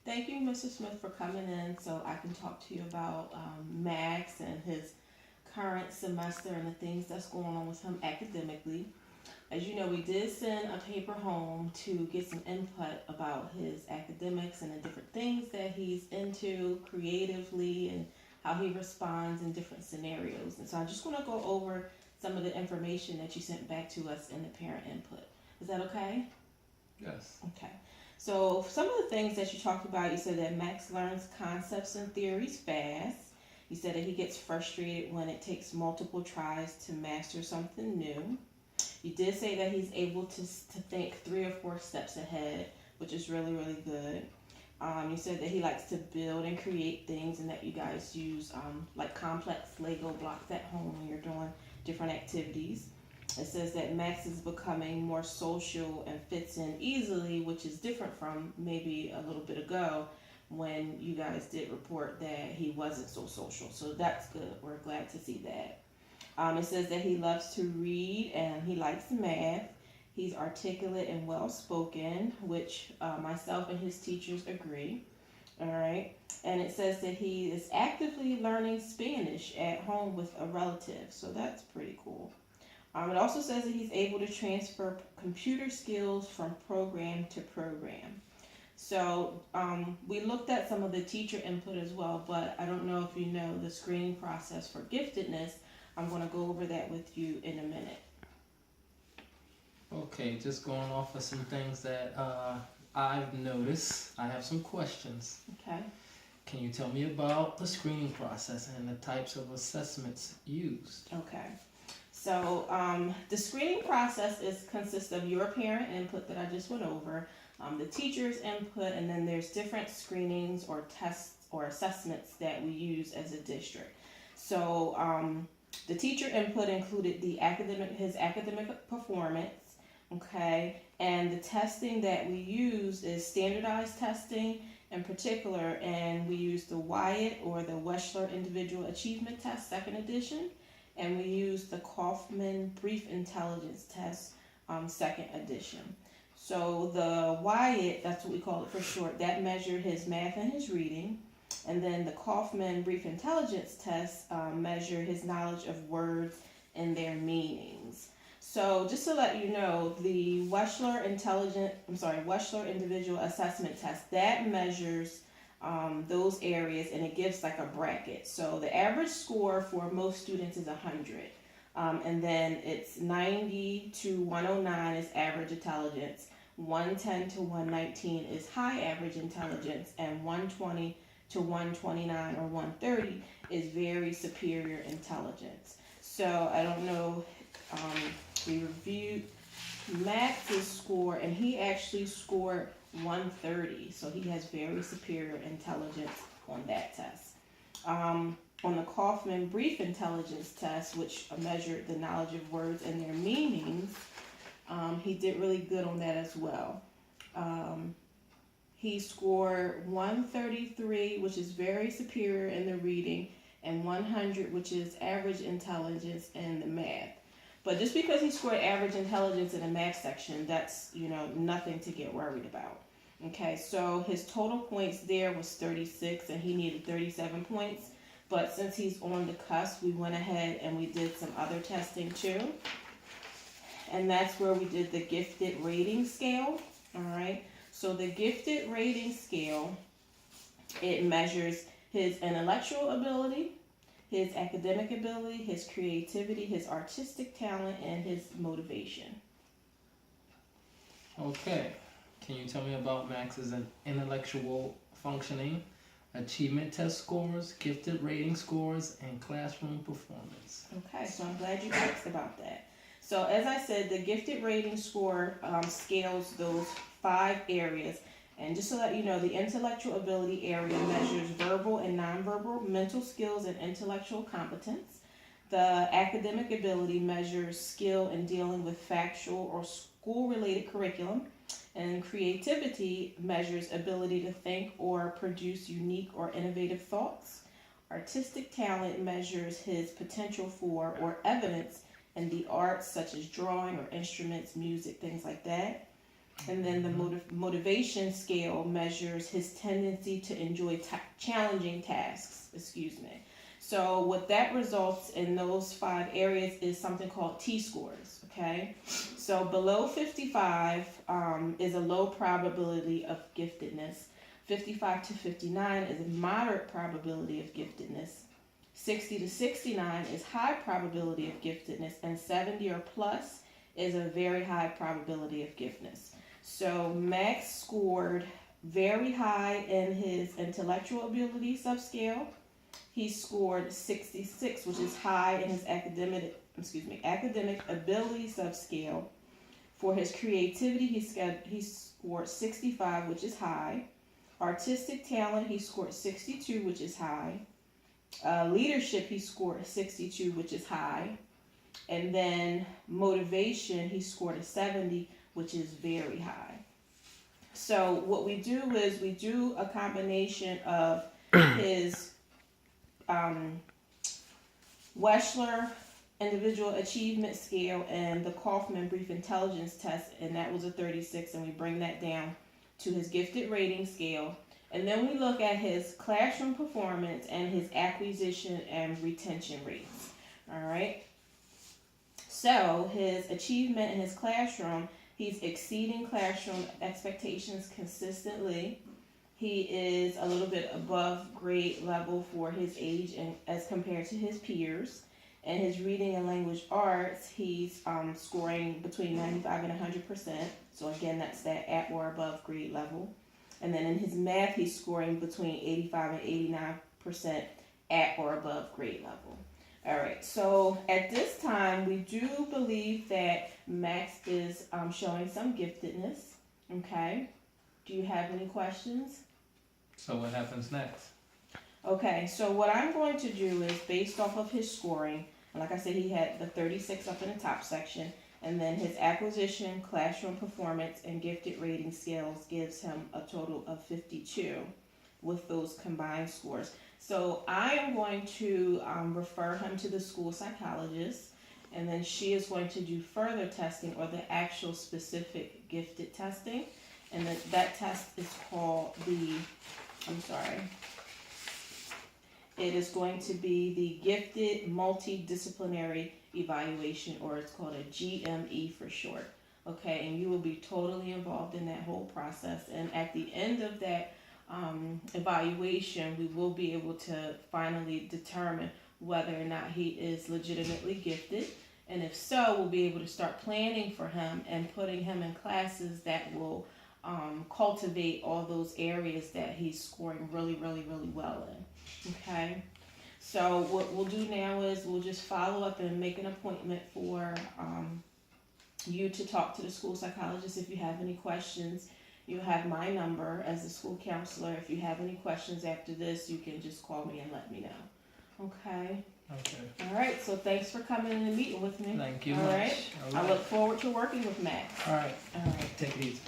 Thank you, Mr. Smith, for coming in so I can talk to you about Max and his current semester and the things that's going on with him academically. As you know, we did send a paper home to get some input about his academics and the different things that he's into creatively and how he responds in different scenarios. And so I just want to go over some of the information that you sent back to us in the parent input. Is that okay? Yes. Okay. So some of the things that you talked about, you said that Max learns concepts and theories fast. You said that he gets frustrated when it takes multiple tries to master something new. You did say that he's able to think 3 or 4 steps ahead, which is really, really good. You said that he likes to build and create things and that you guys use like complex Lego blocks at home when you're doing different activities. It says that Max is becoming more social and fits in easily, which is different from maybe a little bit ago when you guys did report that he wasn't so social. So that's good. We're glad to see that. It says that he loves to read and he likes math. He's articulate and well spoken, which myself and his teachers agree. All right. And it says that he is actively learning Spanish at home with a relative. So that's pretty cool. It also says that he's able to transfer computer skills from program to program. So we looked at some of the teacher input as well, but I don't know if you know the screening process for giftedness. I'm going to go over that with you in a minute. Okay, just going off of some things that I've noticed. I have some questions. Okay. Can you tell me about the screening process and the types of assessments used? Okay. So the screening process consists of your parent input that I just went over, the teacher's input, and then there's different screenings or tests or assessments that we use as a district. So the teacher input included his academic performance, okay, and the testing that we use is standardized testing in particular, and we use the Wyatt or the Wechsler Individual Achievement Test, second edition, and we use the Kaufman Brief Intelligence Test, second edition. So the Wyatt, that's what we call it for short, that measured his math and his reading. And then the Kaufman Brief Intelligence Test measure his knowledge of words and their meanings. So just to let you know, the Wechsler Individual Assessment Test, that measures those areas and it gives like a bracket. So the average score for most students is 100. And then it's 90 to 109 is average intelligence, 110 to 119 is high average intelligence, and 120 to 129 or 130 is very superior intelligence. So I don't know, we reviewed Max's score and he actually scored 130, so he has very superior intelligence on that test. On the Kaufman Brief Intelligence Test, which measured the knowledge of words and their meanings, he did really good on that as well. He scored 133, which is very superior in the reading, and 100, which is average intelligence in the math. But just because he scored average intelligence in the math section, that's, nothing to get worried about. Okay, so his total points there was 36 and he needed 37 points. But since he's on the cusp, we went ahead and we did some other testing too. And that's where we did the gifted rating scale. All right, so the gifted rating scale, it measures his intellectual ability, his academic ability, his creativity, his artistic talent, and his motivation. Okay, can you tell me about Max's intellectual functioning, achievement test scores, gifted rating scores, and classroom performance? Okay, so I'm glad you asked about that. So as I said, the gifted rating score scales those 5 areas. And just to let you know, the intellectual ability area measures verbal and nonverbal mental skills and intellectual competence. The academic ability measures skill in dealing with factual or school-related curriculum. And creativity measures ability to think or produce unique or innovative thoughts. Artistic talent measures his potential for or evidence in the arts such as drawing or instruments, music, things like that. And then the motivation scale measures his tendency to enjoy challenging tasks. So what that results in those 5 areas is something called T-scores. Okay, so below 55 is a low probability of giftedness. 55 to 59 is a moderate probability of giftedness. 60 to 69 is high probability of giftedness, and 70 or plus is a very high probability of giftedness. So Max scored very high in his intellectual ability subscale. He scored 66, which is high in his academic ability subscale. For his creativity, he scored 65, which is high. Artistic talent, he scored 62, which is high. Leadership, he scored 62, which is high. And then motivation, he scored a 70, which is very high. So what we do is we do a combination of his Wechsler individual achievement scale and the Kaufman brief intelligence test, and that was a 36, and we bring that down to his gifted rating scale. And then we look at his classroom performance and his acquisition and retention rates. All right. So his achievement in his classroom, he's exceeding classroom expectations consistently. He is a little bit above grade level for his age and as compared to his peers. In his reading and language arts, he's scoring between 95 and 100%. So again, that's that at or above grade level. And then in his math, he's scoring between 85 and 89% at or above grade level. All right, so at this time, we do believe that Max is showing some giftedness. Okay, do you have any questions? So what happens next? Okay, so what I'm going to do is based off of his scoring, and like I said, he had the 36 up in the top section, and then his acquisition, classroom performance, and gifted rating scales gives him a total of 52 with those combined scores. So I am going to refer him to the school psychologist, and then she is going to do further testing or the actual specific gifted testing. And that test is called it is going to be the Gifted Multidisciplinary Evaluation, or it's called a GME for short. Okay, and you will be totally involved in that whole process. And at the end of that evaluation, we will be able to finally determine whether or not he is legitimately gifted. And if so, we'll be able to start planning for him and putting him in classes that will cultivate all those areas that he's scoring really, really, really well in. Okay, so what we'll do now is we'll just follow up and make an appointment for you to talk to the school psychologist. If you have any questions, you have my number as a school counselor. If you have any questions after this, you can just call me and let me know. Okay. Okay. All right. So thanks for coming in and meeting with me. Thank you All much. right. I look forward to working with Max. All right. All right. Take it easy.